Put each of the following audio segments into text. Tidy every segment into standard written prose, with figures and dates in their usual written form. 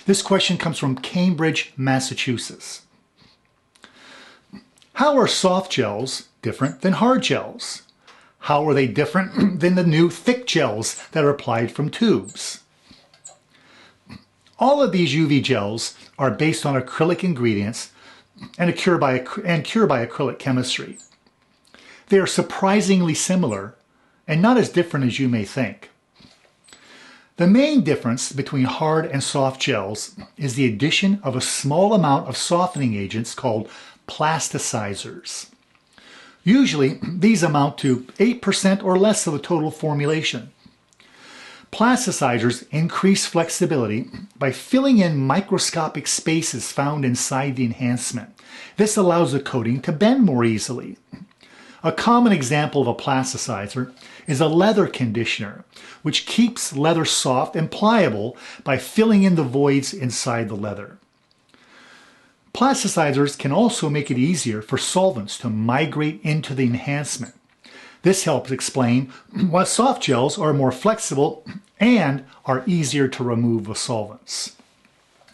This question comes from Cambridge, Massachusetts. How are soft gels different than hard gels? How are they different than the new thick gels that are applied from tubes? All of these UV gels are based on acrylic ingredients and cure by acrylic chemistry. They are surprisingly similar and not as different as you may think. The main difference between hard and soft gels is the addition of a small amount of softening agents called plasticizers. Usually, these amount to 8% or less of the total formulation. Plasticizers increase flexibility by filling in microscopic spaces found inside the enhancement. This allows the coating to bend more easily. A common example of a plasticizer is a leather conditioner, which keeps leather soft and pliable by filling in the voids inside the leather. Plasticizers can also make it easier for solvents to migrate into the enhancement. This helps explain why soft gels are more flexible and are easier to remove with solvents.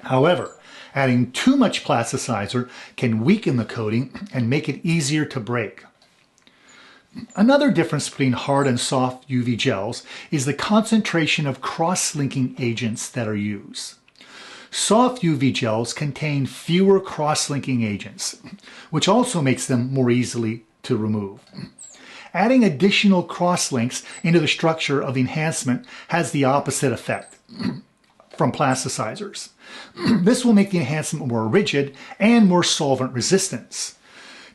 However, adding too much plasticizer can weaken the coating and make it easier to break. Another difference between hard and soft UV gels is the concentration of cross-linking agents that are used. Soft UV gels contain fewer cross-linking agents, which also makes them more easily to remove. Adding additional cross-links into the structure of the enhancement has the opposite effect from plasticizers. This will make the enhancement more rigid and more solvent resistant.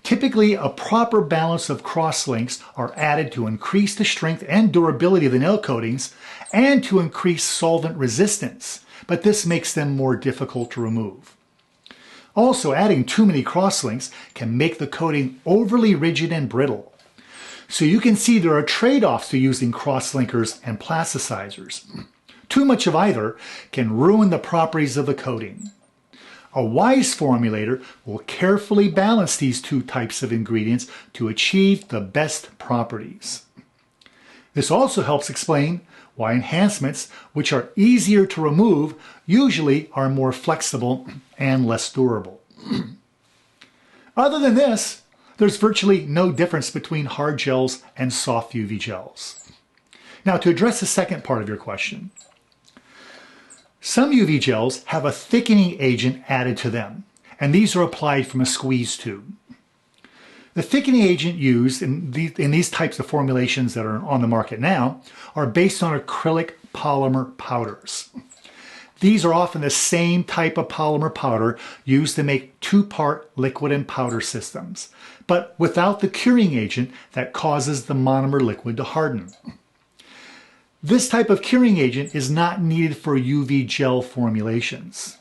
Typically, a proper balance of cross-links are added to increase the strength and durability of the nail coatings and to increase solvent resistance, but this makes them more difficult to remove. Also, adding too many cross-links can make the coating overly rigid and brittle. So you can see there are trade-offs to using cross-linkers and plasticizers. Too much of either can ruin the properties of the coating. A wise formulator will carefully balance these two types of ingredients to achieve the best properties. This also helps explain why enhancements, which are easier to remove, usually are more flexible and less durable. Other than this, there's virtually no difference between hard gels and soft UV gels. Now, to address the second part of your question, some UV gels have a thickening agent added to them, and these are applied from a squeeze tube. The thickening agent used in these types of formulations that are on the market now are based on acrylic polymer powders. These are often the same type of polymer powder used to make two-part liquid and powder systems, but without the curing agent that causes the monomer liquid to harden. This type of curing agent is not needed for UV gel formulations.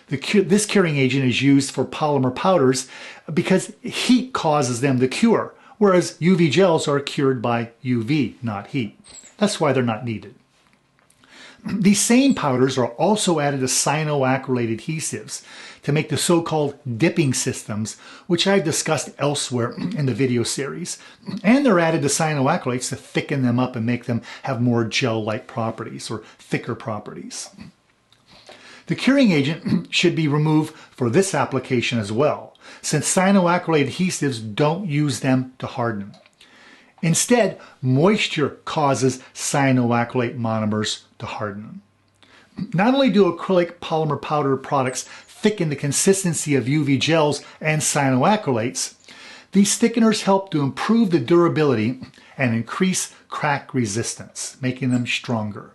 This curing agent is used for polymer powders because heat causes them to cure, whereas UV gels are cured by UV, not heat. That's why they're not needed. These same powders are also added to cyanoacrylate adhesives to make the so-called dipping systems, which I've discussed elsewhere in the video series. And they're added to cyanoacrylates to thicken them up and make them have more gel-like properties or thicker properties. The curing agent should be removed for this application as well, since cyanoacrylate adhesives don't use them to harden. Instead, moisture causes cyanoacrylate monomers to harden. Not only do acrylic polymer powder products thicken the consistency of UV gels and cyanoacrylates, these thickeners help to improve the durability and increase crack resistance, making them stronger.